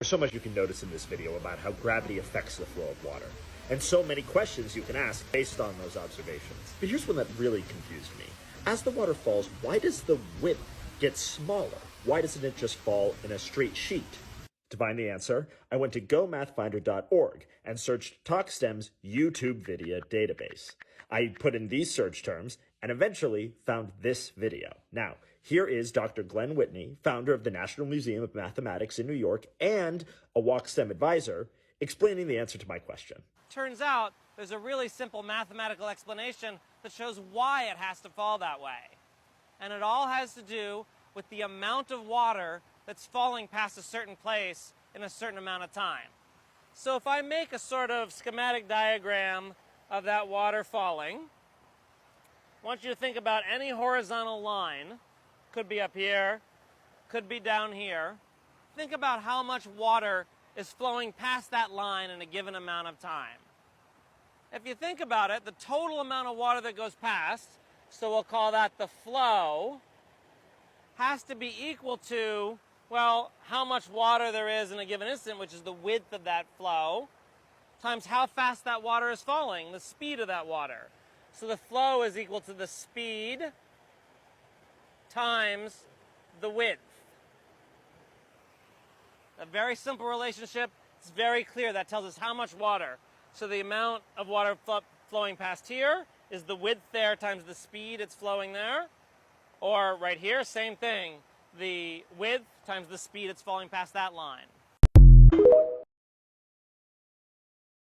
There's so much you can notice in this video about how gravity affects the flow of water, and so many questions you can ask based on those observations. But here's one that really confused me. As the water falls, why does the width get smaller? Why doesn't it just fall in a straight sheet? To find the answer, I went to gomathfinder.org and searched talkSTEM's YouTube video database. I put in these search terms and eventually found this video. Now, here is Dr. Glenn Whitney, founder of the National Museum of Mathematics in New York and a WalkSTEM advisor, explaining the answer to my question. Turns out there's a really simple mathematical explanation that shows why it has to fall that way. And it all has to do with the amount of water that's falling past a certain place in a certain amount of time. So if I make a sort of schematic diagram of that water falling, I want you to think about any horizontal line. Could be up here, could be down here. Think about how much water is flowing past that line in a given amount of time. If you think about it, the total amount of water that goes past, so we'll call that the flow, has to be equal to, well, how much water there is in a given instant, which is the width of that flow, times how fast that water is falling, the speed of that water. So the flow is equal to the speed times the width. A very simple relationship. It's very clear. That tells us how much water. So the amount of water flowing past here is the width there times the speed it's flowing there. Or right here, same thing. The width times the speed it's falling past that line.